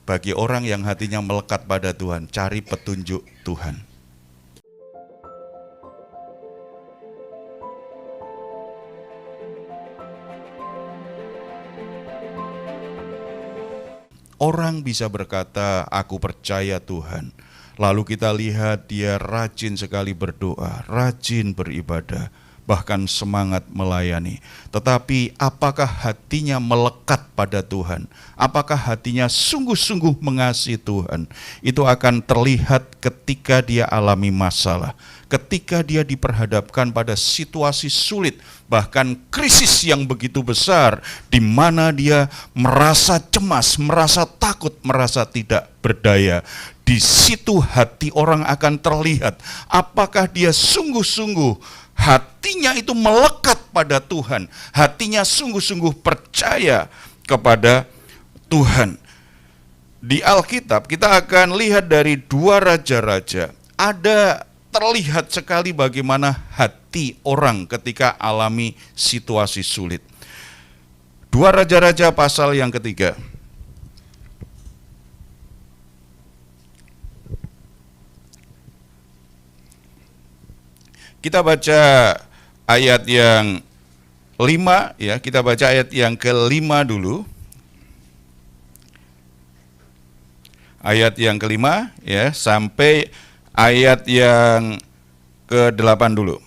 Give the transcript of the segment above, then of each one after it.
bagi orang yang hatinya melekat pada Tuhan, cari petunjuk Tuhan. Orang bisa berkata, aku percaya Tuhan. Lalu kita lihat dia rajin sekali berdoa, rajin beribadah, bahkan semangat melayani. Tetapi apakah hatinya melekat pada Tuhan? Apakah hatinya sungguh-sungguh mengasihi Tuhan? Itu akan terlihat ketika dia alami masalah, ketika dia diperhadapkan pada situasi sulit, bahkan krisis yang begitu besar, di mana dia merasa cemas, merasa takut, merasa tidak berdaya. Di situ hati orang akan terlihat apakah dia sungguh-sungguh hatinya itu melekat pada Tuhan, hatinya sungguh-sungguh percaya kepada Tuhan. Di Alkitab kita akan lihat dari 2 raja-raja, ada terlihat sekali bagaimana hati orang ketika alami situasi sulit. 2 Raja-Raja pasal yang ketiga. Kita baca ayat yang 5 ya, kita baca ayat yang ke-5 dulu. Ayat yang ke-5 ya sampai ayat yang ke-8 dulu.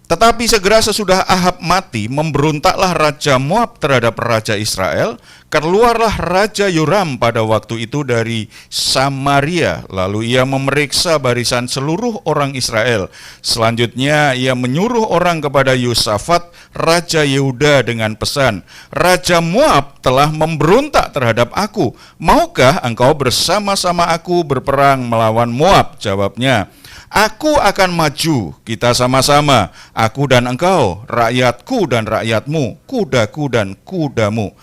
Tetapi segera sesudah Ahab mati, memberontaklah Raja Moab terhadap Raja Israel. Keluarlah Raja Yoram pada waktu itu dari Samaria. Lalu ia memeriksa barisan seluruh orang Israel. Selanjutnya ia menyuruh orang kepada Yosafat, Raja Yehuda dengan pesan, Raja Moab telah memberontak terhadap aku. Maukah engkau bersama-sama aku berperang melawan Moab? Jawabnya, aku akan maju, kita sama-sama, aku dan engkau, rakyatku dan rakyatmu, kudaku dan kudamu.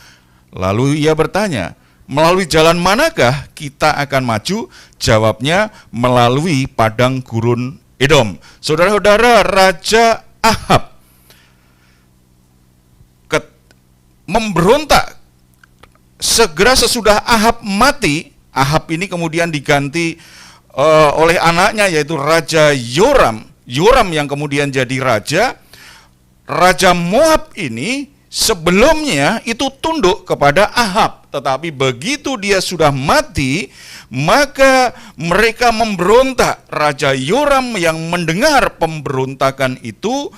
Lalu ia bertanya, melalui jalan manakah kita akan maju? Jawabnya, melalui padang gurun Edom. Saudara-saudara, Raja Ahab memberontak. Segera sesudah Ahab mati, Ahab ini kemudian diganti oleh anaknya yaitu Raja Yoram. Yoram yang kemudian jadi raja. Raja Moab ini sebelumnya itu tunduk kepada Ahab, tetapi begitu dia sudah mati, maka mereka memberontak. Raja Yoram yang mendengar pemberontakan itu,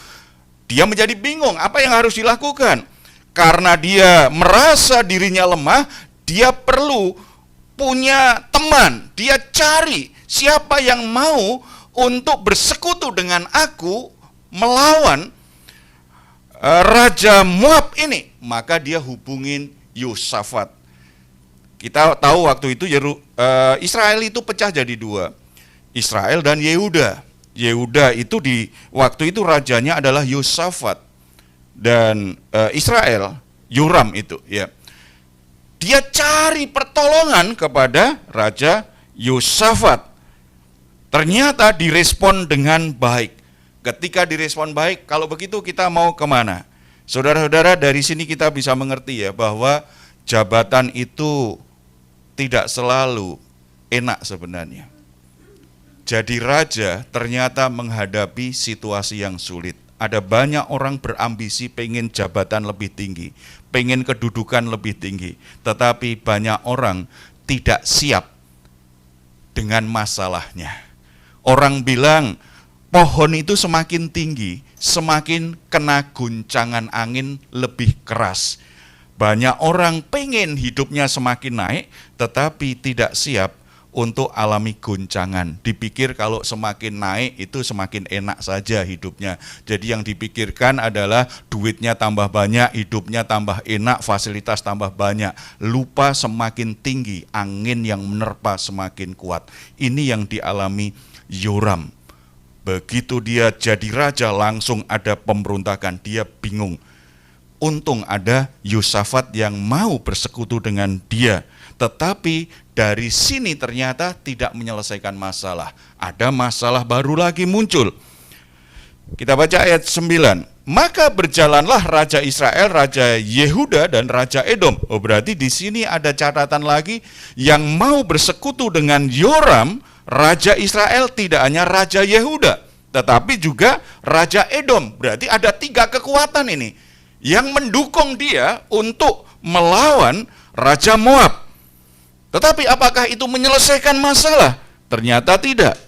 dia menjadi bingung apa yang harus dilakukan. Karena dia merasa dirinya lemah, dia perlu punya teman. Dia cari siapa yang mau untuk bersekutu dengan aku melawan Raja Moab ini. Maka dia hubungin Yosafat. Kita tahu waktu itu Israel itu pecah jadi 2, Israel dan Yehuda. Yehuda itu di waktu itu rajanya adalah Yosafat, dan Israel Yoram itu ya. Dia cari pertolongan kepada Raja Yosafat. Ternyata direspon dengan baik. Ketika direspon baik, kalau begitu kita mau kemana? Saudara-saudara, dari sini kita bisa mengerti ya bahwa jabatan itu tidak selalu enak sebenarnya. Jadi raja ternyata menghadapi situasi yang sulit. Ada banyak orang berambisi pengen jabatan lebih tinggi, pengen kedudukan lebih tinggi. Tetapi banyak orang tidak siap dengan masalahnya. Orang bilang pohon itu semakin tinggi, semakin kena guncangan angin lebih keras. Banyak orang pengen hidupnya semakin naik, tetapi tidak siap untuk alami guncangan. Dipikir kalau semakin naik itu semakin enak saja hidupnya. Jadi yang dipikirkan adalah duitnya tambah banyak, hidupnya tambah enak, fasilitas tambah banyak. Lupa semakin tinggi, angin yang menerpa semakin kuat. Ini yang dialami Yoram. Begitu dia jadi raja, langsung ada pemberontakan. Dia bingung. Untung ada Yosafat yang mau bersekutu dengan dia. Tetapi dari sini ternyata tidak menyelesaikan masalah. Ada masalah baru lagi muncul. Kita baca ayat 9. Maka berjalanlah Raja Israel, Raja Yehuda, dan Raja Edom. Oh, berarti di sini ada catatan lagi yang mau bersekutu dengan Yoram, Raja Israel, tidak hanya Raja Yehuda, tetapi juga Raja Edom. Berarti ada 3 kekuatan ini yang mendukung dia untuk melawan Raja Moab. Tetapi apakah itu menyelesaikan masalah? Ternyata tidak.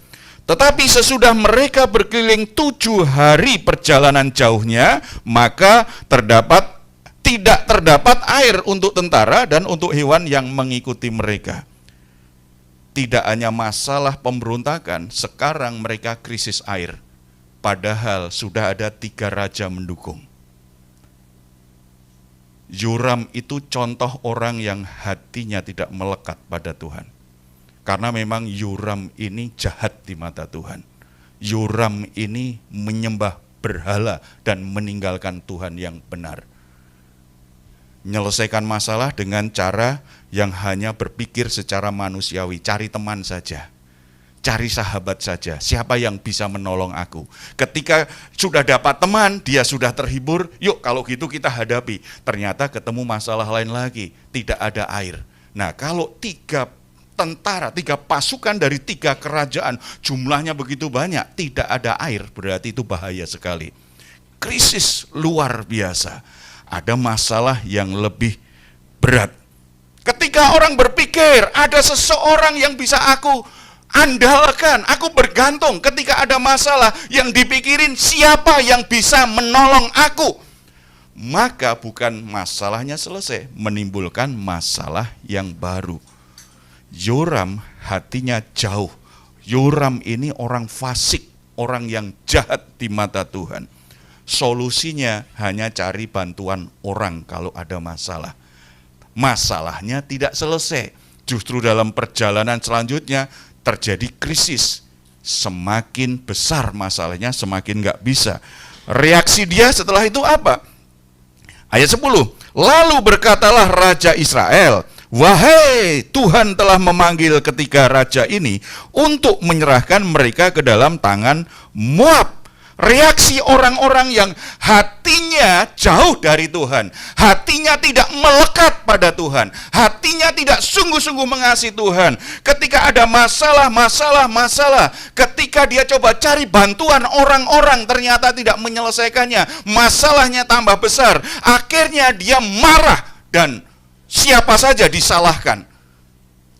Tetapi sesudah mereka berkeliling 7 hari perjalanan jauhnya, maka tidak terdapat air untuk tentara dan untuk hewan yang mengikuti mereka. Tidak hanya masalah pemberontakan, sekarang mereka krisis air. Padahal sudah ada 3 raja mendukung. Yoram itu contoh orang yang hatinya tidak melekat pada Tuhan. Karena memang Yoram ini jahat di mata Tuhan. Yoram ini menyembah berhala dan meninggalkan Tuhan yang benar. Menyelesaikan masalah dengan cara yang hanya berpikir secara manusiawi, cari teman saja, cari sahabat saja, siapa yang bisa menolong aku. Ketika sudah dapat teman, dia sudah terhibur, yuk kalau gitu kita hadapi. Ternyata ketemu masalah lain lagi, tidak ada air. Nah, kalau 3 tentara, 3 pasukan dari 3 kerajaan, jumlahnya begitu banyak, tidak ada air, berarti itu bahaya sekali. Krisis luar biasa. Ada masalah yang lebih berat. Ketika orang berpikir ada seseorang yang bisa aku andalkan, aku bergantung, ketika ada masalah yang dipikirin siapa yang bisa menolong aku, maka bukan masalahnya selesai, menimbulkan masalah yang baru. Yoram hatinya jauh. Yoram ini orang fasik, orang yang jahat di mata Tuhan. Solusinya hanya cari bantuan orang kalau ada masalah. Masalahnya tidak selesai. Justru dalam perjalanan selanjutnya terjadi krisis. Semakin besar masalahnya, semakin nggak bisa. Reaksi dia setelah itu apa? Ayat 10. Lalu berkatalah Raja Israel, wahai, Tuhan telah memanggil ketiga raja ini untuk menyerahkan mereka ke dalam tangan Moab. Reaksi orang-orang yang hatinya jauh dari Tuhan, hatinya tidak melekat pada Tuhan, hatinya tidak sungguh-sungguh mengasihi Tuhan. Ketika ada masalah, ketika dia coba cari bantuan orang-orang, ternyata tidak menyelesaikannya, masalahnya tambah besar. Akhirnya dia marah dan siapa saja disalahkan.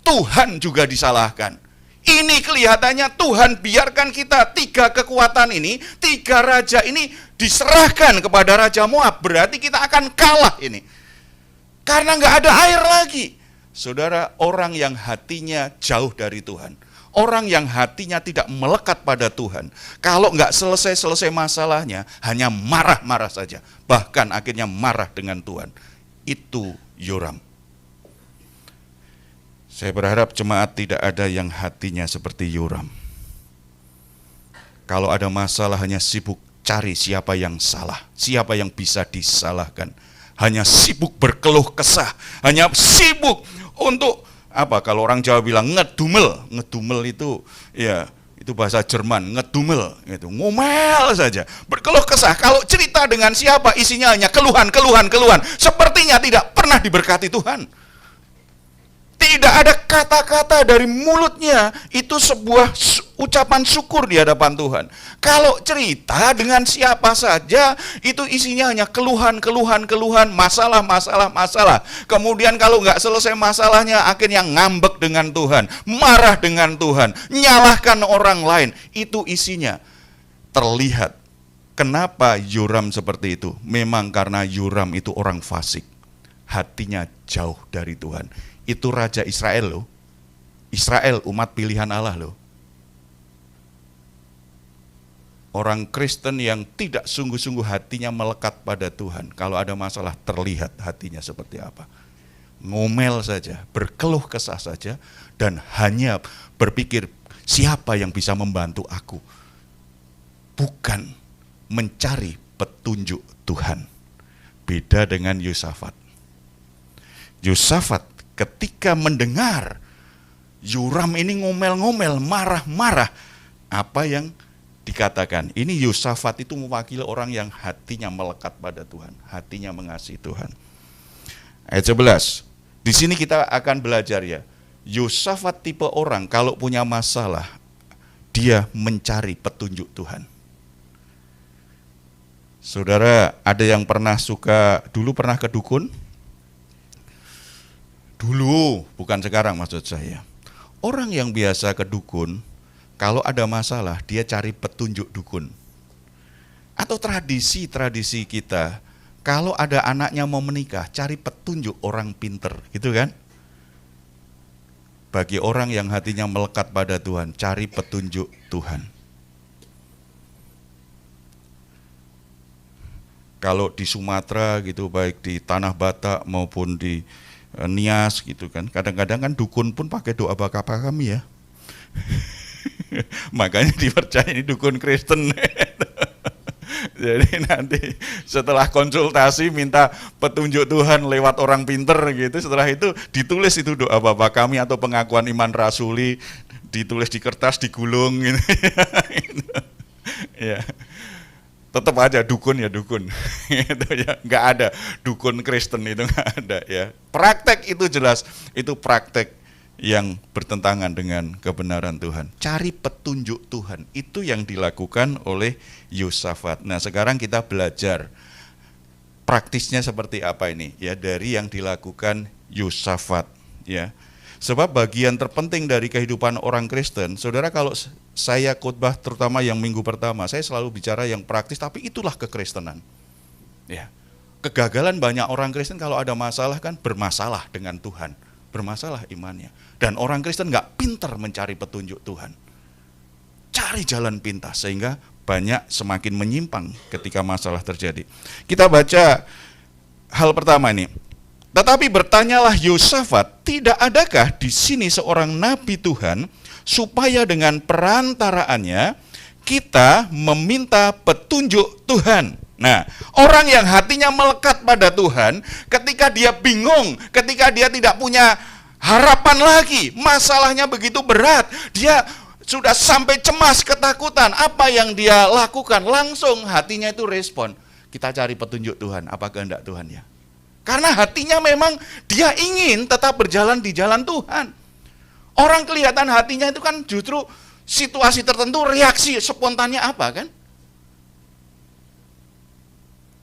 Tuhan juga disalahkan. Ini kelihatannya Tuhan biarkan kita 3 kekuatan ini, 3 raja ini diserahkan kepada Raja Moab. Berarti kita akan kalah ini. Karena nggak ada air lagi. Saudara, orang yang hatinya jauh dari Tuhan, orang yang hatinya tidak melekat pada Tuhan, kalau nggak selesai-selesai masalahnya, hanya marah-marah saja. Bahkan akhirnya marah dengan Tuhan. Itu Yoram. Saya berharap jemaat tidak ada yang hatinya seperti Yoram. Kalau ada masalah hanya sibuk cari siapa yang salah, siapa yang bisa disalahkan. Hanya sibuk berkeluh kesah, hanya sibuk untuk apa? Kalau orang Jawa bilang ngedumel. Ngedumel itu ya itu bahasa Jerman, ngedumel itu ngomel saja, berkeluh kesah. Kalau cerita dengan siapa isinya hanya keluhan. Sepertinya tidak pernah diberkati Tuhan. Tidak ada kata-kata dari mulutnya, itu sebuah ucapan syukur di hadapan Tuhan. Kalau cerita dengan siapa saja, itu isinya hanya keluhan, masalah. Kemudian kalau nggak selesai masalahnya, akhirnya ngambek dengan Tuhan, marah dengan Tuhan, nyalahkan orang lain. Itu isinya. Terlihat. Kenapa Yoram seperti itu? Memang karena Yoram itu orang fasik. Hatinya jauh dari Tuhan. Itu Raja Israel loh. Israel umat pilihan Allah loh. Orang Kristen yang tidak sungguh-sungguh hatinya melekat pada Tuhan, kalau ada masalah terlihat hatinya seperti apa. Ngomel saja, berkeluh kesah saja, dan hanya berpikir siapa yang bisa membantu aku. Bukan mencari petunjuk Tuhan. Beda dengan Yosafat. Yosafat ketika mendengar Yoram ini ngomel-ngomel, marah-marah, apa yang dikatakan, ini Yosafat itu mewakili orang yang hatinya melekat pada Tuhan, hatinya mengasihi Tuhan. Ayat 11, di sini kita akan belajar ya, Yosafat tipe orang kalau punya masalah, dia mencari petunjuk Tuhan. Saudara, ada yang dulu pernah ke dukun? Dulu, bukan sekarang maksud saya. Orang yang biasa ke dukun, kalau ada masalah, dia cari petunjuk dukun. Atau tradisi-tradisi kita, kalau ada anaknya mau menikah, cari petunjuk orang pinter, gitu kan? Bagi orang yang hatinya melekat pada Tuhan, cari petunjuk Tuhan. Kalau di Sumatera gitu, baik di Tanah Batak maupun di Nias gitu kan, kadang-kadang kan dukun pun pakai doa baka kami ya. Makanya dipercaya ini dukun Kristen. Jadi nanti setelah konsultasi minta petunjuk Tuhan lewat orang pinter gitu, setelah itu ditulis itu doa Bapa kami atau pengakuan iman rasuli, ditulis di kertas, digulung gitu. Ya. Tetap aja dukun ya dukun. Itu ya, nggak ada dukun Kristen itu nggak ada ya. Praktek itu jelas, itu praktek yang bertentangan dengan kebenaran Tuhan. Cari petunjuk Tuhan, itu yang dilakukan oleh Yosafat. Nah, sekarang kita belajar praktisnya seperti apa ini ya dari yang dilakukan Yosafat ya. Sebab bagian terpenting dari kehidupan orang Kristen, saudara, kalau saya khotbah terutama yang minggu pertama, saya selalu bicara yang praktis, tapi itulah kekristenan. Ya. Kegagalan banyak orang Kristen kalau ada masalah kan bermasalah dengan Tuhan, bermasalah imannya. Dan orang Kristen nggak pintar mencari petunjuk Tuhan. Cari jalan pintas sehingga banyak semakin menyimpang ketika masalah terjadi. Kita baca hal pertama ini. Tetapi bertanyalah Yosafat, tidak adakah di sini seorang nabi Tuhan supaya dengan perantaraannya kita meminta petunjuk Tuhan. Nah, orang yang hatinya melekat pada Tuhan, ketika dia bingung, ketika dia tidak punya harapan lagi, masalahnya begitu berat, dia sudah sampai cemas, ketakutan, apa yang dia lakukan? Langsung hatinya itu respon, kita cari petunjuk Tuhan, apa kehendak Tuhan ya? Karena hatinya memang dia ingin tetap berjalan di jalan Tuhan. Orang kelihatan hatinya itu kan justru situasi tertentu, reaksi spontannya apa kan?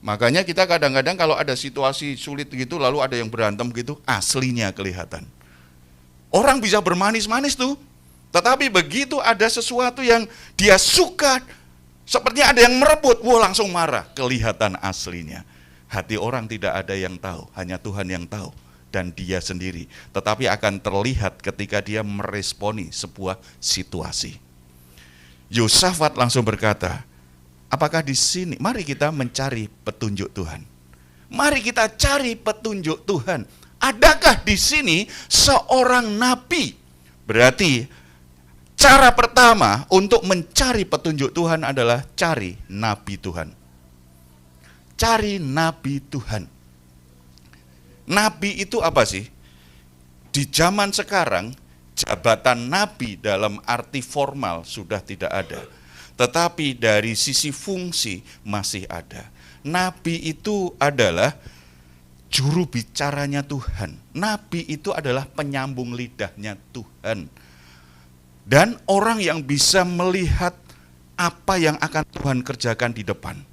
Makanya kita kadang-kadang kalau ada situasi sulit gitu, lalu ada yang berantem gitu, aslinya kelihatan. Orang bisa bermanis-manis tuh, tetapi begitu ada sesuatu yang dia suka, sepertinya ada yang merebut, wah langsung marah, kelihatan aslinya. Hati orang tidak ada yang tahu, hanya Tuhan yang tahu dan dia sendiri. Tetapi akan terlihat ketika dia meresponi sebuah situasi. Yosafat langsung berkata, apakah di sini, mari kita mencari petunjuk Tuhan. Mari kita cari petunjuk Tuhan. Adakah di sini seorang nabi? Berarti cara pertama untuk mencari petunjuk Tuhan adalah cari nabi Tuhan. Cari nabi Tuhan. Nabi itu apa sih? Di zaman sekarang, jabatan nabi dalam arti formal sudah tidak ada. Tetapi dari sisi fungsi masih ada. Nabi itu adalah juru bicaranya Tuhan. Nabi itu adalah penyambung lidahnya Tuhan. Dan orang yang bisa melihat apa yang akan Tuhan kerjakan di depan.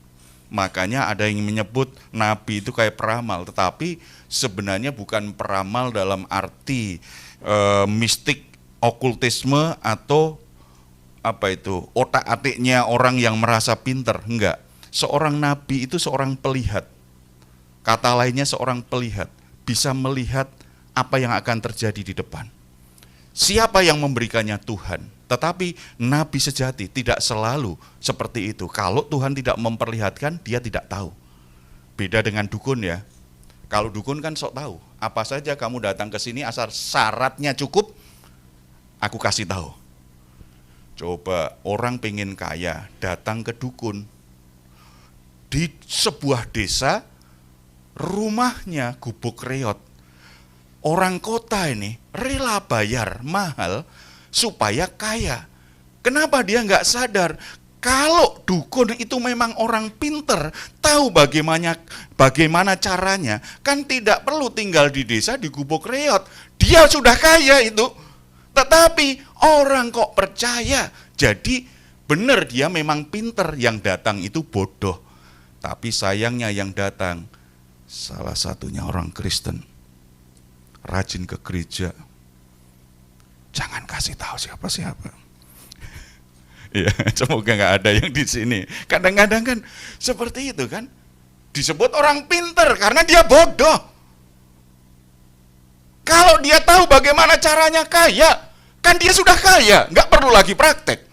Makanya ada yang menyebut nabi itu kayak peramal, tetapi sebenarnya bukan peramal dalam arti mistik, okultisme atau apa itu, otak-atiknya orang yang merasa pinter. Enggak. Seorang nabi itu seorang pelihat. Kata lainnya seorang pelihat, bisa melihat apa yang akan terjadi di depan. Siapa yang memberikannya? Tuhan. Tetapi nabi sejati tidak selalu seperti itu. Kalau Tuhan tidak memperlihatkan, dia tidak tahu. Beda dengan dukun ya. Kalau dukun kan sok tahu. Apa saja kamu datang ke sini asal syaratnya cukup, aku kasih tahu. Coba orang pengen kaya, datang ke dukun. Di sebuah desa, rumahnya gubuk reot. Orang kota ini rela bayar mahal supaya kaya. Kenapa dia nggak sadar? Kalau dukun itu memang orang pinter, tahu bagaimana caranya, kan tidak perlu tinggal di desa di gubuk reot. Dia sudah kaya itu. Tetapi orang kok percaya. Jadi benar dia memang pinter, yang datang itu bodoh. Tapi sayangnya yang datang salah satunya orang Kristen. Rajin ke gereja. Jangan kasih tahu siapa-siapa. Ya, semoga nggak ada yang di sini. Kadang-kadang kan seperti itu kan, disebut orang pinter karena dia bodoh. Kalau dia tahu bagaimana caranya kaya, kan dia sudah kaya, nggak perlu lagi praktek.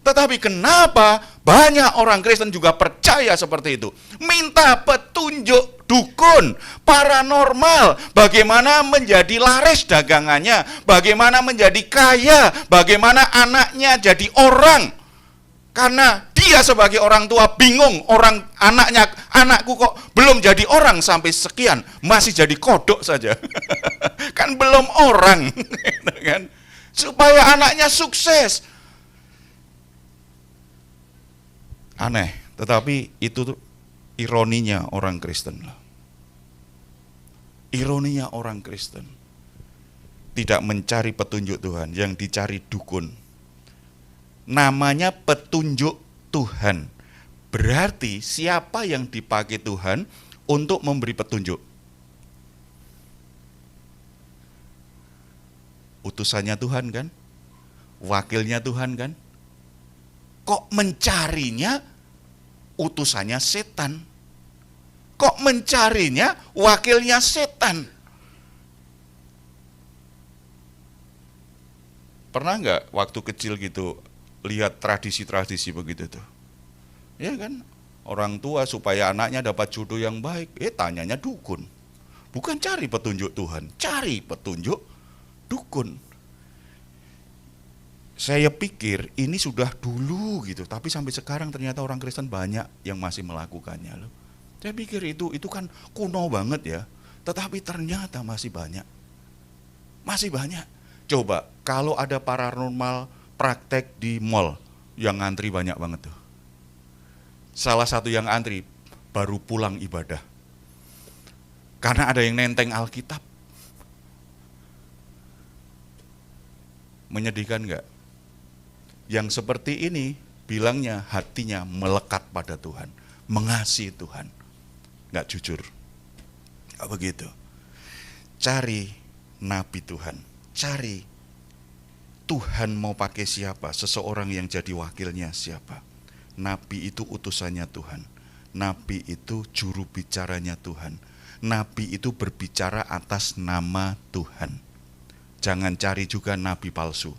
Tetapi kenapa banyak orang Kristen juga percaya seperti itu? Minta petunjuk dukun, paranormal, bagaimana menjadi laris dagangannya, bagaimana menjadi kaya, bagaimana anaknya jadi orang. Karena dia sebagai orang tua bingung, anakku kok belum jadi orang sampai sekian, masih jadi kodok saja. Kan belum orang, kan? Supaya anaknya sukses. Aneh, tetapi itu ironinya orang Kristen. Ironinya orang Kristen. Tidak mencari petunjuk Tuhan, yang dicari dukun. Namanya petunjuk Tuhan. Berarti siapa yang dipakai Tuhan untuk memberi petunjuk? Utusannya Tuhan kan? Wakilnya Tuhan kan? Kok mencarinya utusannya setan? Kok mencarinya wakilnya setan? Pernah nggak waktu kecil gitu lihat tradisi-tradisi begitu tuh? Ya kan, orang tua supaya anaknya dapat jodoh yang baik, tanyanya dukun. Bukan cari petunjuk Tuhan, cari petunjuk dukun. Saya pikir ini sudah dulu gitu, tapi sampai sekarang ternyata orang Kristen banyak yang masih melakukannya loh. Saya pikir itu kan kuno banget ya, tetapi ternyata masih banyak. Masih banyak. Coba kalau ada paranormal praktek di mall, yang ngantri banyak banget tuh. Salah satu yang antri baru pulang ibadah. Karena ada yang nenteng Alkitab. Menyedihkan enggak? Yang seperti ini bilangnya hatinya melekat pada Tuhan, mengasihi Tuhan, nggak jujur. Nggak begitu. Cari nabi Tuhan, cari Tuhan mau pakai siapa, seseorang yang jadi wakilnya siapa. Nabi itu utusannya Tuhan, nabi itu juru bicaranya Tuhan, nabi itu berbicara atas nama Tuhan. Jangan cari juga nabi palsu.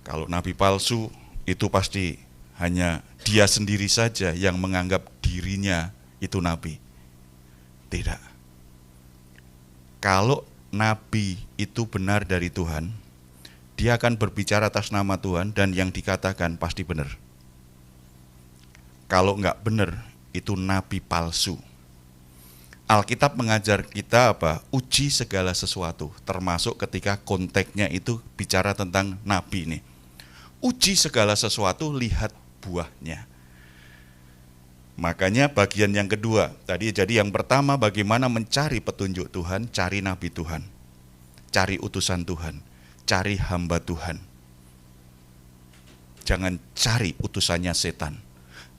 Kalau nabi palsu itu pasti hanya dia sendiri saja yang menganggap dirinya itu nabi. Tidak. Kalau nabi itu benar dari Tuhan, dia akan berbicara atas nama Tuhan dan yang dikatakan pasti benar. Kalau enggak benar, itu nabi palsu. Alkitab mengajar kita apa? Uji segala sesuatu, termasuk ketika konteksnya itu bicara tentang nabi nih. Uji segala sesuatu, lihat buahnya. Makanya bagian yang kedua, jadi yang pertama bagaimana mencari petunjuk Tuhan, cari nabi Tuhan, cari utusan Tuhan, cari hamba Tuhan. Jangan cari utusannya setan.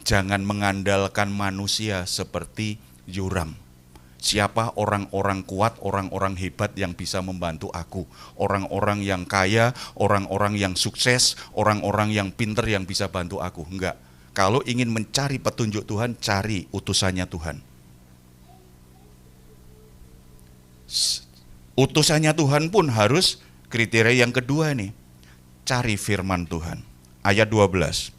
Jangan mengandalkan manusia seperti Yoram. Siapa orang-orang kuat, orang-orang hebat yang bisa membantu aku, orang-orang yang kaya, orang-orang yang sukses, orang-orang yang pinter yang bisa bantu aku. Enggak. Kalau ingin mencari petunjuk Tuhan, cari utusannya Tuhan. Utusannya Tuhan pun harus kriteria yang kedua nih. Cari firman Tuhan. Ayat 12.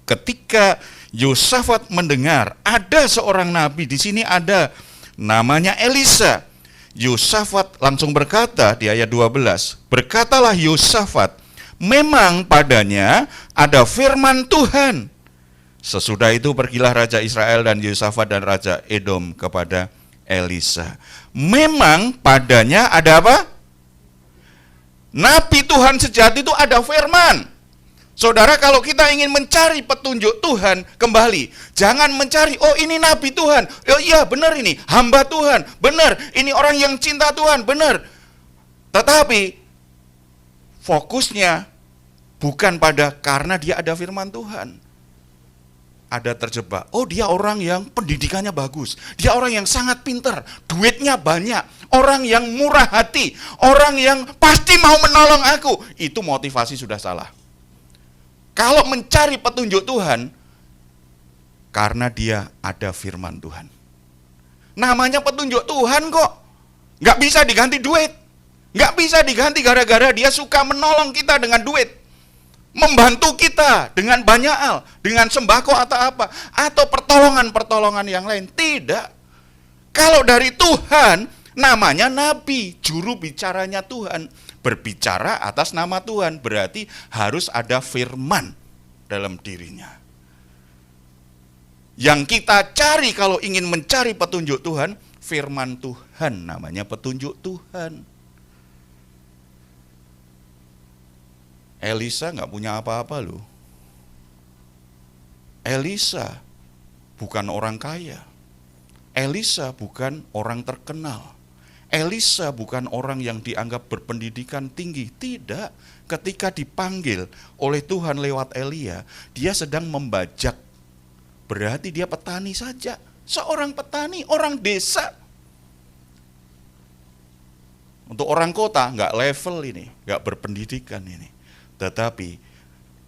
Ketika Yosafat mendengar ada seorang nabi, di sini ada namanya Elisa. Yosafat langsung berkata di ayat 12, berkatalah Yosafat, memang padanya ada firman Tuhan. Sesudah itu pergilah Raja Israel dan Yosafat dan Raja Edom kepada Elisa. Memang padanya ada apa? Nabi Tuhan sejati itu ada firman. Saudara, kalau kita ingin mencari petunjuk Tuhan kembali, jangan mencari, oh ini nabi Tuhan, oh iya benar ini, hamba Tuhan, benar, ini orang yang cinta Tuhan, benar. Tetapi fokusnya bukan pada karena dia ada firman Tuhan. Ada terjebak, oh dia orang yang pendidikannya bagus, dia orang yang sangat pintar, duitnya banyak, orang yang murah hati, orang yang pasti mau menolong aku. Itu motivasi sudah salah. Kalau mencari petunjuk Tuhan, karena dia ada firman Tuhan. Namanya petunjuk Tuhan kok. Nggak bisa diganti duit. Nggak bisa diganti gara-gara dia suka menolong kita dengan duit. Membantu kita dengan banyak hal. Dengan sembako atau apa. Atau pertolongan-pertolongan yang lain. Tidak. Kalau dari Tuhan, namanya nabi. Juru bicaranya Tuhan. Berbicara atas nama Tuhan, berarti harus ada firman dalam dirinya. Yang kita cari kalau ingin mencari petunjuk Tuhan, firman Tuhan, namanya petunjuk Tuhan. Elisa nggak punya apa-apa loh. Elisa bukan orang kaya. Elisa bukan orang terkenal. Elisa bukan orang yang dianggap berpendidikan tinggi. Tidak. Ketika dipanggil oleh Tuhan lewat Elia, dia sedang membajak. Berarti dia petani saja. Seorang petani, orang desa. Untuk orang kota, nggak level ini, nggak berpendidikan ini. Tetapi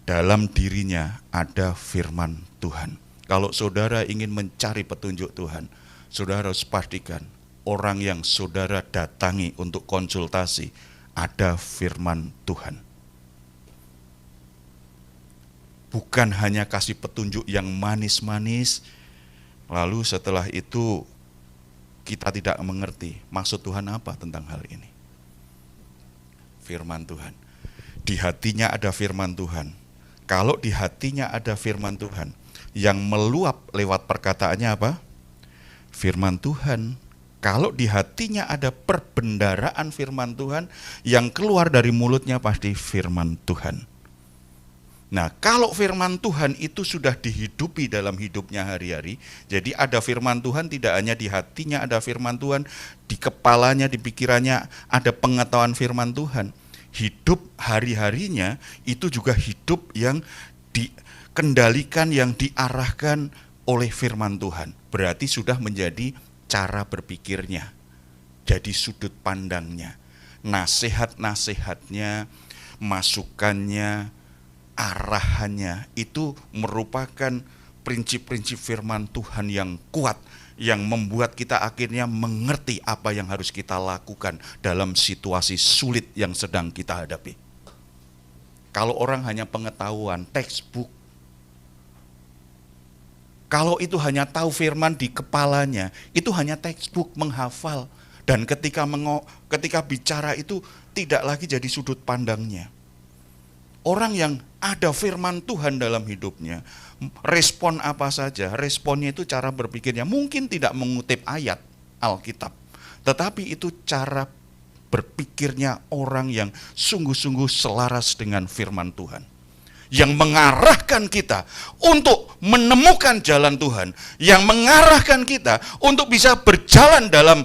dalam dirinya ada firman Tuhan. Kalau saudara ingin mencari petunjuk Tuhan, saudara harus pastikan orang yang saudara datangi untuk konsultasi ada firman Tuhan. Bukan hanya kasih petunjuk yang manis-manis, lalu setelah itu kita tidak mengerti maksud Tuhan apa tentang hal ini. Firman Tuhan. Di hatinya ada firman Tuhan. Kalau di hatinya ada firman Tuhan, yang meluap lewat perkataannya apa? Firman Tuhan. Kalau di hatinya ada perbendaraan firman Tuhan, yang keluar dari mulutnya pasti firman Tuhan. Nah, kalau firman Tuhan itu sudah dihidupi dalam hidupnya hari-hari, jadi ada firman Tuhan tidak hanya di hatinya ada firman Tuhan, di kepalanya, di pikirannya ada pengetahuan firman Tuhan. Hidup hari-harinya itu juga hidup yang dikendalikan, yang diarahkan oleh firman Tuhan. Berarti sudah menjadi cara berpikirnya, jadi sudut pandangnya, nasihat-nasihatnya, masukannya, arahannya, itu merupakan prinsip-prinsip firman Tuhan yang kuat, yang membuat kita akhirnya mengerti apa yang harus kita lakukan dalam situasi sulit yang sedang kita hadapi. Kalau orang hanya pengetahuan, textbook, kalau itu hanya tahu firman di kepalanya, itu hanya textbook, menghafal. Dan ketika bicara itu tidak lagi jadi sudut pandangnya. Orang yang ada firman Tuhan dalam hidupnya, respon apa saja, responnya itu cara berpikirnya. Mungkin tidak mengutip ayat Alkitab, tetapi itu cara berpikirnya orang yang sungguh-sungguh selaras dengan firman Tuhan. Yang mengarahkan kita untuk menemukan jalan Tuhan, yang mengarahkan kita untuk bisa berjalan dalam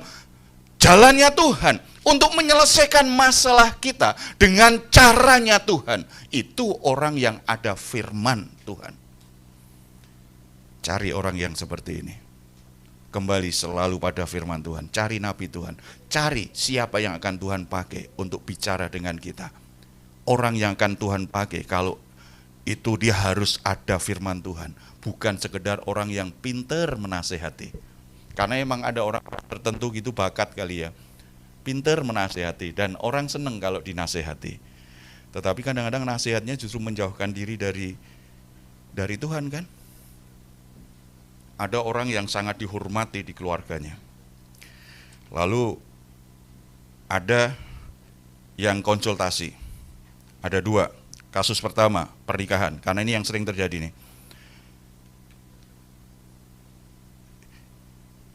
jalannya Tuhan, untuk menyelesaikan masalah kita dengan caranya Tuhan. Itu orang yang ada firman Tuhan. Cari orang yang seperti ini. Kembali selalu pada firman Tuhan. Cari nabi Tuhan. Cari siapa yang akan Tuhan pakai untuk bicara dengan kita. Orang yang akan Tuhan pakai kalau itu dia harus ada firman Tuhan, bukan sekedar orang yang pinter menasehati. Karena emang ada orang tertentu gitu bakat kali ya, pinter menasehati dan orang seneng kalau dinasehati. Tetapi kadang-kadang nasihatnya justru menjauhkan diri dari Tuhan kan. Ada orang yang sangat dihormati di keluarganya. Lalu ada yang konsultasi. Ada dua. Kasus pertama, pernikahan, karena ini yang sering terjadi nih.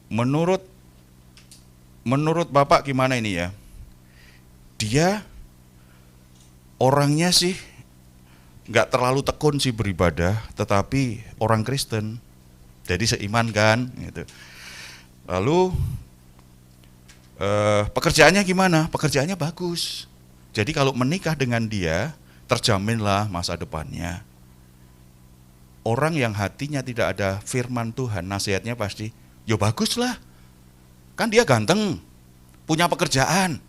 Menurut Bapak gimana ini ya? Dia orangnya sih nggak terlalu tekun sih beribadah, tetapi orang Kristen, jadi seiman kan gitu. Lalu pekerjaannya gimana? Pekerjaannya bagus. Jadi kalau menikah dengan dia, terjaminlah masa depannya. Orang yang hatinya tidak ada firman Tuhan, nasihatnya pasti, ya bagus lah. Kan dia ganteng, punya pekerjaan,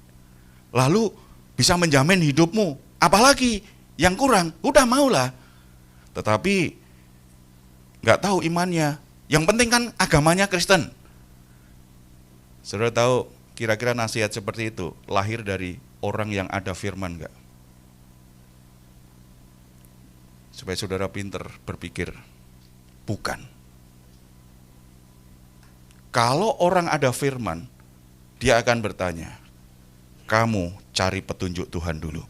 lalu bisa menjamin hidupmu. Apalagi yang kurang, udah maulah. Tetapi nggak tahu imannya. Yang penting kan agamanya Kristen. Saudara tahu kira-kira nasihat seperti itu lahir dari orang yang ada firman nggak? Supaya saudara pinter berpikir, bukan. Kalau orang ada firman, dia akan bertanya, kamu cari petunjuk Tuhan dulu.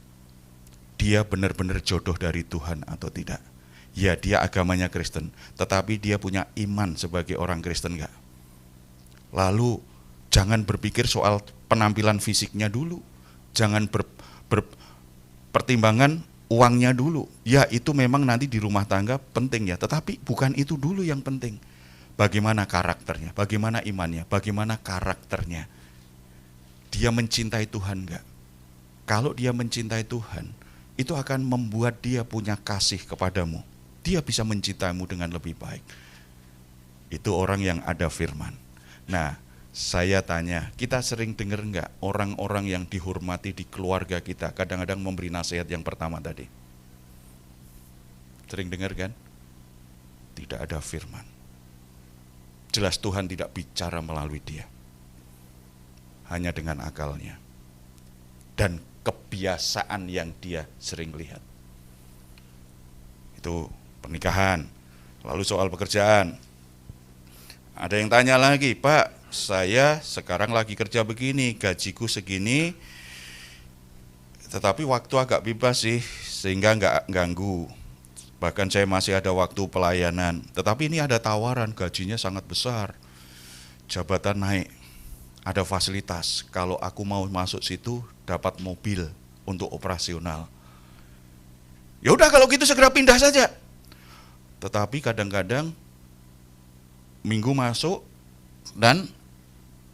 Dia benar-benar jodoh dari Tuhan atau tidak? Ya, dia agamanya Kristen, tetapi dia punya iman sebagai orang Kristen nggak? Lalu jangan berpikir soal penampilan fisiknya dulu. Jangan pertimbangan uangnya dulu. Ya, itu memang nanti di rumah tangga penting ya, tetapi bukan itu dulu yang penting. Bagaimana karakternya, bagaimana imannya, bagaimana karakternya. Dia mencintai Tuhan enggak? Kalau dia mencintai Tuhan, itu akan membuat dia punya kasih kepadamu. Dia bisa mencintaimu dengan lebih baik. Itu orang yang ada firman. Nah, saya tanya, kita sering dengar enggak orang-orang yang dihormati di keluarga kita kadang-kadang memberi nasihat yang pertama tadi? Sering dengar kan? Tidak ada firman. Jelas Tuhan tidak bicara melalui dia. Hanya dengan akalnya. Dan kebiasaan yang dia sering lihat. Itu pernikahan. Lalu soal pekerjaan. Ada yang tanya lagi, Pak, saya sekarang lagi kerja begini, gajiku segini, tetapi waktu agak bebas sih, sehingga nggak ganggu. Bahkan saya masih ada waktu pelayanan. Tetapi ini ada tawaran, gajinya sangat besar, jabatan naik, ada fasilitas. Kalau aku mau masuk situ, dapat mobil untuk operasional. Ya udah kalau gitu segera pindah saja. Tetapi kadang-kadang minggu masuk dan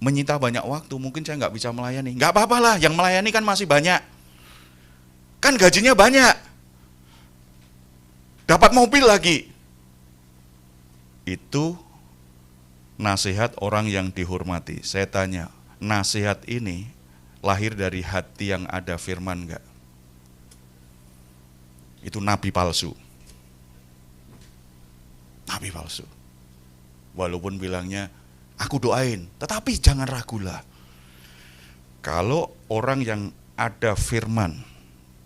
menyita banyak waktu, mungkin saya nggak bisa melayani. Nggak apa-apa lah, yang melayani kan masih banyak. Kan gajinya banyak. Dapat mobil lagi. Itu nasihat orang yang dihormati. Saya tanya, nasihat ini lahir dari hati yang ada firman nggak? Itu nabi palsu. Nabi palsu. Walaupun bilangnya, aku doain, tetapi jangan ragulah. Kalau orang yang ada firman,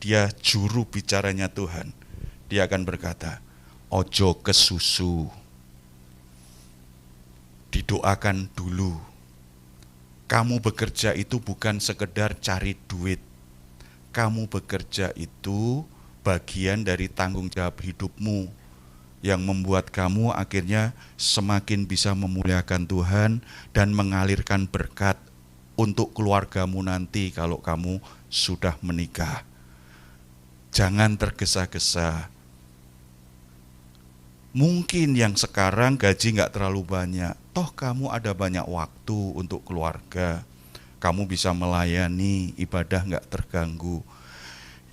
dia juru bicaranya Tuhan, dia akan berkata, ojo kesusu, didoakan dulu. Kamu bekerja itu bukan sekedar cari duit. Kamu bekerja itu bagian dari tanggung jawab hidupmu, yang membuat kamu akhirnya semakin bisa memuliakan Tuhan dan mengalirkan berkat untuk keluargamu nanti kalau kamu sudah menikah. Jangan tergesa-gesa. Mungkin yang sekarang gaji nggak terlalu banyak, toh kamu ada banyak waktu untuk keluarga. Kamu bisa melayani, ibadah nggak terganggu.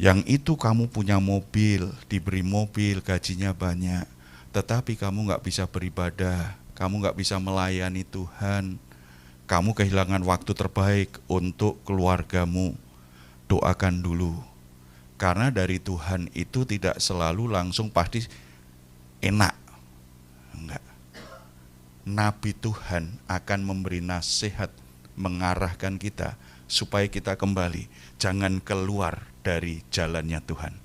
Yang itu kamu punya mobil, diberi mobil, gajinya banyak. Tetapi kamu nggak bisa beribadah, kamu nggak bisa melayani Tuhan, kamu kehilangan waktu terbaik untuk keluargamu. Doakan dulu, karena dari Tuhan itu tidak selalu langsung pasti enak. Enggak. Nabi Tuhan akan memberi nasihat, mengarahkan kita supaya kita kembali, jangan keluar dari jalannya Tuhan.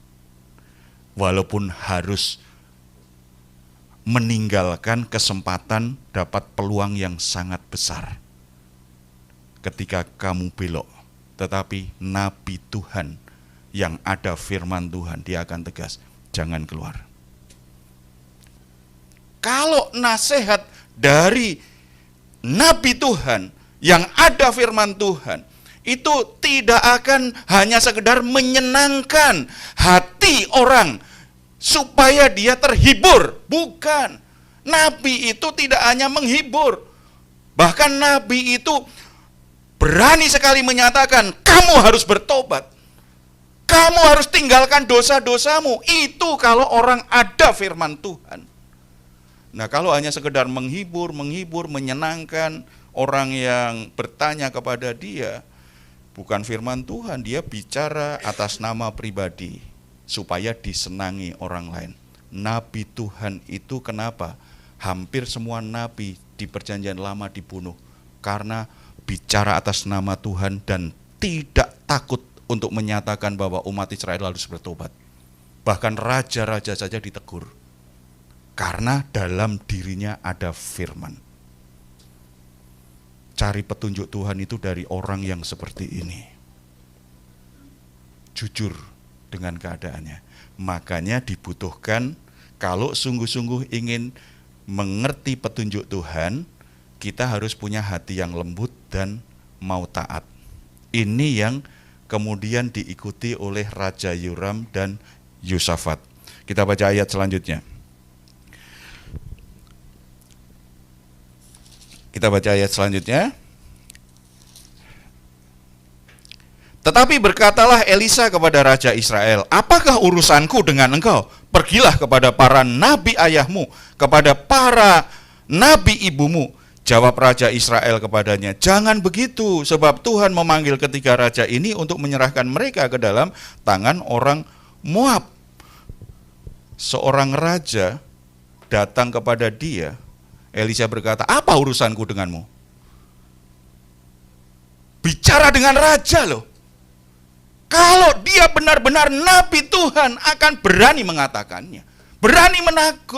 Walaupun harus meninggalkan kesempatan dapat peluang yang sangat besar ketika kamu belok. Tetapi nabi Tuhan yang ada firman Tuhan, dia akan tegas, jangan keluar. Kalau nasihat dari nabi Tuhan yang ada firman Tuhan, itu tidak akan hanya sekedar menyenangkan hati orang supaya dia terhibur. Bukan. Nabi itu tidak hanya menghibur. Bahkan nabi itu berani sekali menyatakan, kamu harus bertobat. Kamu harus tinggalkan dosa-dosamu. Itu kalau orang ada firman Tuhan. Nah, kalau hanya sekedar menghibur, menyenangkan orang yang bertanya kepada dia, bukan firman Tuhan, dia bicara atas nama pribadi supaya disenangi orang lain. Nabi Tuhan itu kenapa? Hampir semua nabi di perjanjian lama dibunuh karena bicara atas nama Tuhan dan tidak takut untuk menyatakan bahwa umat Israel harus bertobat. Bahkan raja-raja saja ditegur karena dalam dirinya ada firman. Cari petunjuk Tuhan itu dari orang yang seperti ini, jujur dengan keadaannya. Makanya dibutuhkan, kalau sungguh-sungguh ingin mengerti petunjuk Tuhan, kita harus punya hati yang lembut dan mau taat. Ini yang kemudian diikuti oleh Raja Yoram dan Yosafat. Kita baca ayat selanjutnya. Tetapi berkatalah Elisa kepada Raja Israel, apakah urusanku dengan engkau? Pergilah kepada para nabi ayahmu, kepada para nabi ibumu. Jawab Raja Israel kepadanya, jangan begitu, sebab Tuhan memanggil ketiga raja ini untuk menyerahkan mereka ke dalam tangan orang Moab. Seorang raja datang kepada dia, Elisa berkata, apa urusanku denganmu? Bicara dengan raja loh. Kalau dia benar-benar nabi Tuhan akan berani mengatakannya. Berani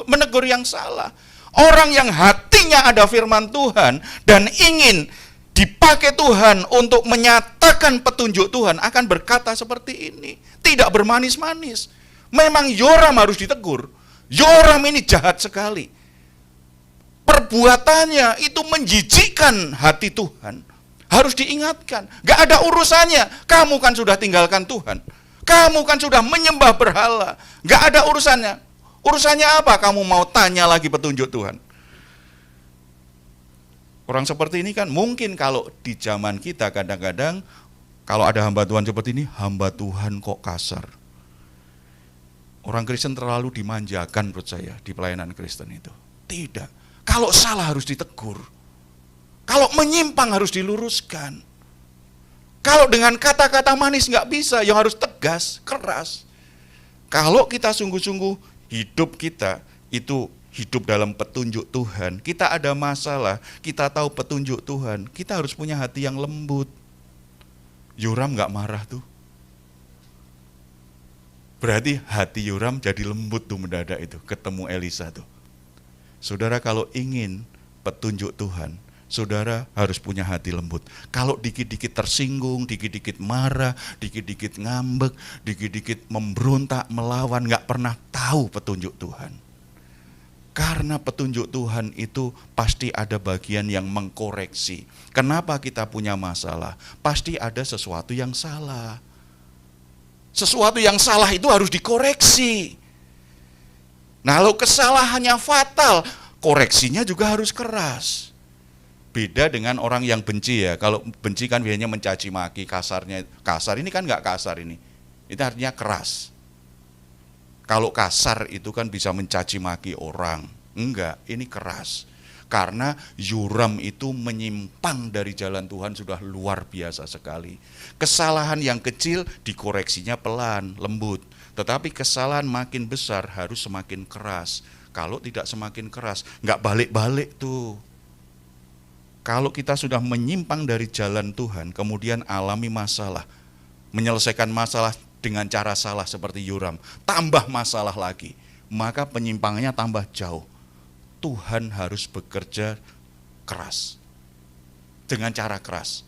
menegur yang salah. Orang yang hatinya ada firman Tuhan dan ingin dipakai Tuhan untuk menyatakan petunjuk Tuhan akan berkata seperti ini. Tidak bermanis-manis. Memang Yoram harus ditegur. Yoram ini jahat sekali. Perbuatannya itu menjijikkan hati Tuhan. Harus diingatkan, gak ada urusannya. Kamu kan sudah tinggalkan Tuhan. Kamu kan sudah menyembah berhala. Gak ada urusannya. Urusannya apa? Kamu mau tanya lagi petunjuk Tuhan? Orang seperti ini kan mungkin kalau di zaman kita kadang-kadang kalau ada hamba Tuhan seperti ini, hamba Tuhan kok kasar. Orang Kristen terlalu dimanjakan menurut saya di pelayanan Kristen itu. Tidak. Kalau salah harus ditegur. Kalau menyimpang harus diluruskan. Kalau dengan kata-kata manis nggak bisa, yang harus tegas, keras. Kalau kita sungguh-sungguh hidup kita itu hidup dalam petunjuk Tuhan, kita ada masalah, kita tahu petunjuk Tuhan, kita harus punya hati yang lembut. Yoram nggak marah tuh. Berarti hati Yoram jadi lembut tuh mendadak itu, ketemu Elisa tuh. Saudara kalau ingin petunjuk Tuhan, saudara harus punya hati lembut. Kalau dikit-dikit tersinggung, dikit-dikit marah, dikit-dikit ngambek, dikit-dikit memberontak, melawan, gak pernah tahu petunjuk Tuhan. Karena petunjuk Tuhan itu pasti ada bagian yang mengkoreksi. Kenapa kita punya masalah? Pasti ada sesuatu yang salah. Sesuatu yang salah itu harus dikoreksi. Nah, kalau kesalahannya fatal, koreksinya juga harus keras. Beda dengan orang yang benci ya. Kalau benci kan biasanya mencaci maki, kasarnya. Kasar ini kan nggak kasar ini. Itu artinya keras. Kalau kasar itu kan bisa mencaci maki orang. Enggak, ini keras. Karena Yoram itu menyimpang dari jalan Tuhan sudah luar biasa sekali. Kesalahan yang kecil dikoreksinya pelan, lembut. Tetapi kesalahan makin besar harus semakin keras. Kalau tidak semakin keras, nggak balik-balik tuh. Kalau kita sudah menyimpang dari jalan Tuhan, kemudian alami masalah, menyelesaikan masalah dengan cara salah seperti Yoram, tambah masalah lagi, maka penyimpangannya tambah jauh. Tuhan harus bekerja keras, dengan cara keras.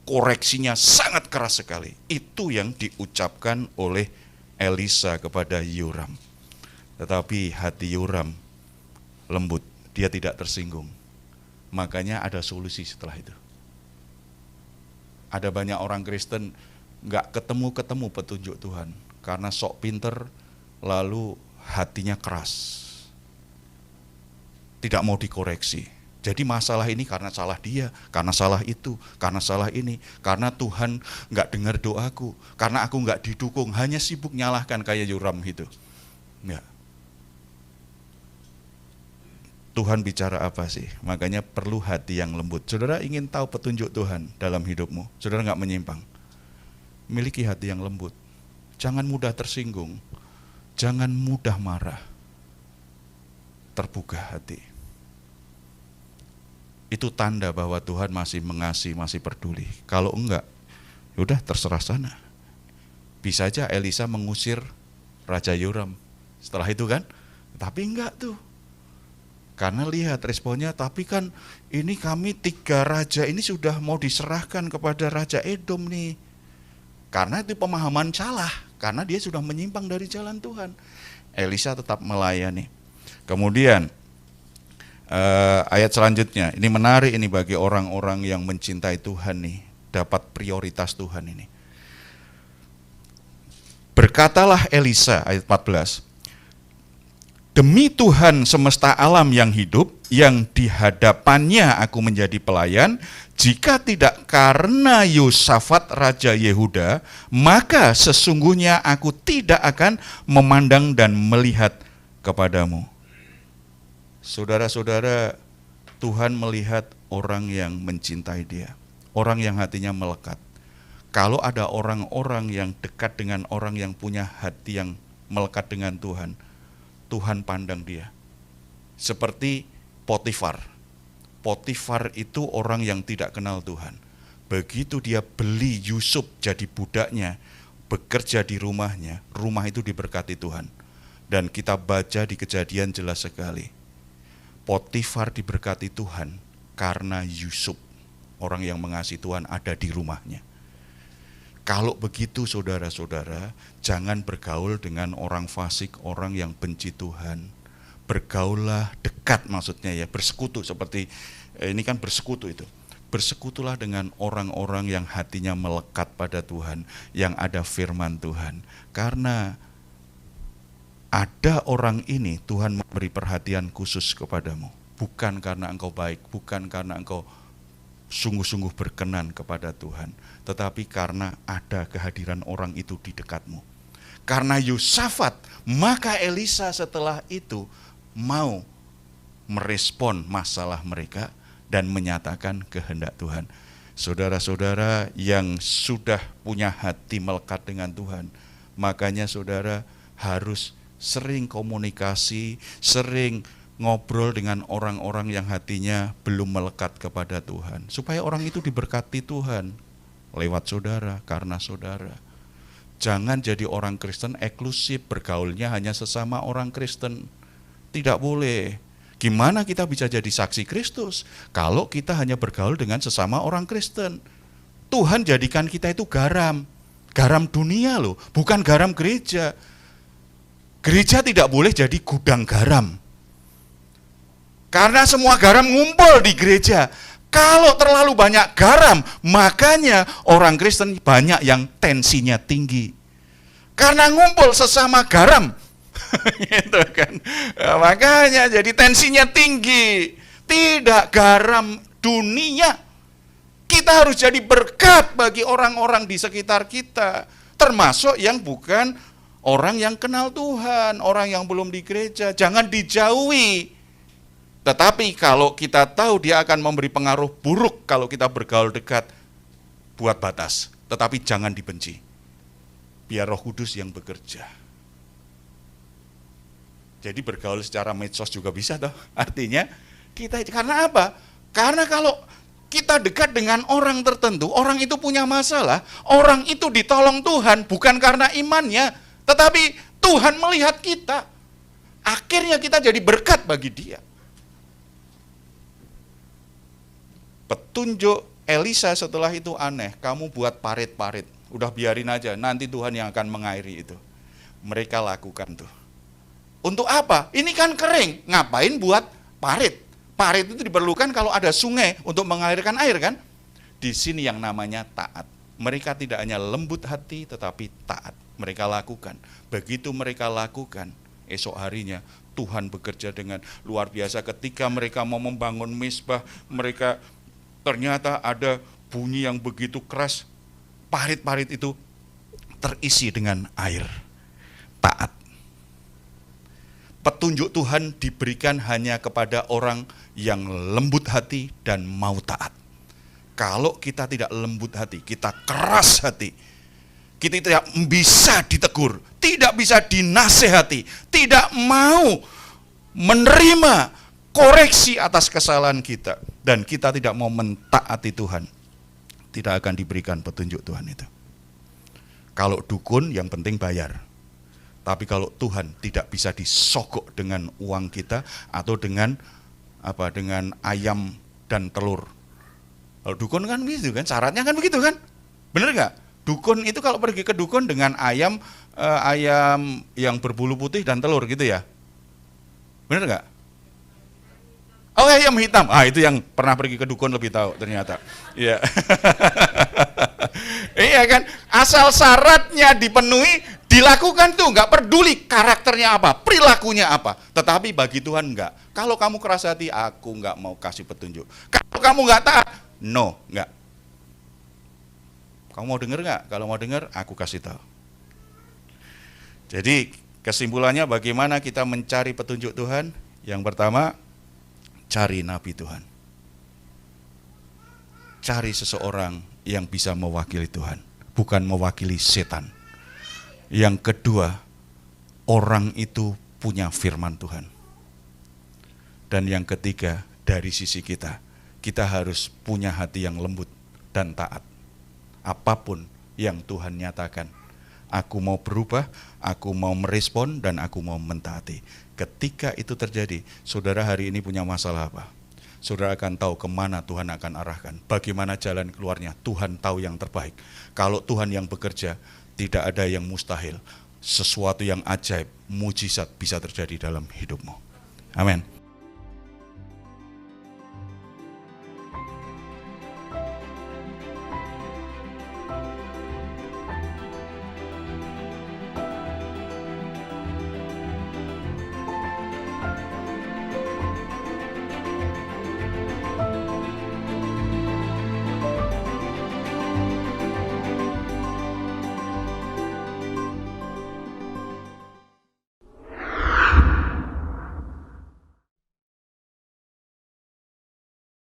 Koreksinya sangat keras sekali. Itu yang diucapkan oleh Elisa kepada Yoram. Tetapi hati Yoram lembut, dia tidak tersinggung. Makanya ada solusi setelah itu. Ada banyak orang Kristen gak ketemu-ketemu petunjuk Tuhan. Karena sok pinter, lalu hatinya keras, tidak mau dikoreksi. Jadi masalah ini karena salah dia, karena salah itu, karena salah ini, karena Tuhan nggak dengar doaku, karena aku nggak didukung, hanya sibuk nyalahkan kayak Yoram gitu. Ya. Tuhan bicara apa sih? Makanya perlu hati yang lembut. Saudara ingin tahu petunjuk Tuhan dalam hidupmu, saudara nggak menyimpang. Miliki hati yang lembut. Jangan mudah tersinggung, jangan mudah marah. Terbuka hati. Itu tanda bahwa Tuhan masih mengasihi, masih peduli. Kalau enggak, yaudah terserah sana. Bisa aja Elisa mengusir Raja Yoram setelah itu kan, tapi enggak tuh. Karena lihat responnya, tapi kan ini kami 3 raja ini sudah mau diserahkan kepada Raja Edom nih. Karena itu pemahaman salah, karena dia sudah menyimpang dari jalan Tuhan. Elisa tetap melayani. Kemudian ayat selanjutnya, ini menarik ini bagi orang-orang yang mencintai Tuhan nih, dapat prioritas Tuhan ini. Berkatalah Elisa, ayat 14, demi Tuhan semesta alam yang hidup, yang di hadapannya aku menjadi pelayan, jika tidak karena Yosafat Raja Yehuda, maka sesungguhnya aku tidak akan memandang dan melihat kepadamu. Saudara-saudara, Tuhan melihat orang yang mencintai dia, orang yang hatinya melekat. Kalau ada orang-orang yang dekat dengan orang yang punya hati yang melekat dengan Tuhan, Tuhan pandang dia. Seperti Potifar. Potifar itu orang yang tidak kenal Tuhan. Begitu dia beli Yusuf jadi budaknya, bekerja di rumahnya, rumah itu diberkati Tuhan. Dan kita baca di Kejadian jelas sekali. Potifar diberkati Tuhan karena Yusuf, orang yang mengasihi Tuhan, ada di rumahnya. Kalau begitu saudara-saudara, jangan bergaul dengan orang fasik, orang yang benci Tuhan. Bergaullah dekat, maksudnya ya, bersekutu seperti ini kan bersekutu itu. Bersekutulah dengan orang-orang yang hatinya melekat pada Tuhan, yang ada firman Tuhan. Karena ada orang ini Tuhan memberi perhatian khusus kepadamu. Bukan karena engkau baik, bukan karena engkau sungguh-sungguh berkenan kepada Tuhan, tetapi karena ada kehadiran orang itu di dekatmu. Karena Yosafat, maka Elisa setelah itu mau merespon masalah mereka dan menyatakan kehendak Tuhan. Saudara-saudara yang sudah punya hati melekat dengan Tuhan, makanya saudara harus sering komunikasi, sering ngobrol dengan orang-orang yang hatinya belum melekat kepada Tuhan. Supaya orang itu diberkati Tuhan lewat saudara, karena saudara. Jangan jadi orang Kristen eksklusif, bergaulnya hanya sesama orang Kristen. Tidak boleh. Gimana kita bisa jadi saksi Kristus kalau kita hanya bergaul dengan sesama orang Kristen? Tuhan jadikan kita itu garam. Garam dunia loh, bukan garam gereja. Gereja tidak boleh jadi gudang garam. Karena semua garam ngumpul di gereja. Kalau terlalu banyak garam, makanya orang Kristen banyak yang tensinya tinggi. Karena ngumpul sesama garam. Gitu kan. Makanya jadi tensinya tinggi. Tidak garam dunia. Kita harus jadi berkat bagi orang-orang di sekitar kita. Termasuk yang bukan orang yang kenal Tuhan, orang yang belum di gereja, jangan dijauhi. Tetapi kalau kita tahu dia akan memberi pengaruh buruk kalau kita bergaul dekat, buat batas. Tetapi jangan dibenci. Biar Roh Kudus yang bekerja. Jadi bergaul secara medsos juga bisa toh. Artinya kita, karena apa? Karena kalau kita dekat dengan orang tertentu, orang itu punya masalah, orang itu ditolong Tuhan bukan karena imannya, tetapi Tuhan melihat kita. Akhirnya kita jadi berkat bagi dia. Petunjuk Elisa setelah itu aneh. Kamu buat parit-parit. Udah biarin aja, nanti Tuhan yang akan mengairi itu. Mereka lakukan tuh. Untuk apa? Ini kan kering. Ngapain buat parit? Parit itu diperlukan kalau ada sungai untuk mengalirkan air kan? Di sini yang namanya taat. Mereka tidak hanya lembut hati tetapi taat. Mereka lakukan. Begitu mereka lakukan, esok harinya Tuhan bekerja dengan luar biasa. Ketika mereka mau membangun mezbah, mereka ternyata ada bunyi yang begitu keras. Parit-parit itu terisi dengan air. Taat. Petunjuk Tuhan diberikan hanya kepada orang yang lembut hati dan mau taat. Kalau kita tidak lembut hati, kita keras hati, kita tidak bisa ditegur, tidak bisa dinasehati, tidak mau menerima koreksi atas kesalahan kita, dan kita tidak mau mentaati Tuhan, tidak akan diberikan petunjuk Tuhan itu. Kalau dukun yang penting bayar. Tapi kalau Tuhan tidak bisa disogok dengan uang kita atau dengan ayam dan telur. Kalau dukun kan begitu kan, syaratnya kan begitu kan? Bener nggak? Dukun itu kalau pergi ke dukun dengan ayam yang berbulu putih dan telur gitu ya. Bener nggak? Oh, ayam hitam. Itu yang pernah pergi ke dukun lebih tahu ternyata. Iya. Iya kan? Asal syaratnya dipenuhi, dilakukan tuh, nggak peduli karakternya apa, perilakunya apa. Tetapi bagi Tuhan nggak. Kalau kamu keras hati, aku nggak mau kasih petunjuk. Kalau kamu nggak taat, no, nggak. Kamu mau dengar nggak? Kalau mau dengar, aku kasih tahu. Jadi kesimpulannya bagaimana kita mencari petunjuk Tuhan? Yang pertama, cari nabi Tuhan. Cari seseorang yang bisa mewakili Tuhan, bukan mewakili setan. Yang kedua, orang itu punya firman Tuhan. Dan yang ketiga, dari sisi kita harus punya hati yang lembut dan taat. Apapun yang Tuhan nyatakan, aku mau berubah, aku mau merespon, dan aku mau mentaati. Ketika itu terjadi, saudara hari ini punya masalah apa? Saudara akan tahu kemana Tuhan akan arahkan. Bagaimana jalan keluarnya, Tuhan tahu yang terbaik. Kalau Tuhan yang bekerja, tidak ada yang mustahil. Sesuatu yang ajaib, mujizat bisa terjadi dalam hidupmu. Amin.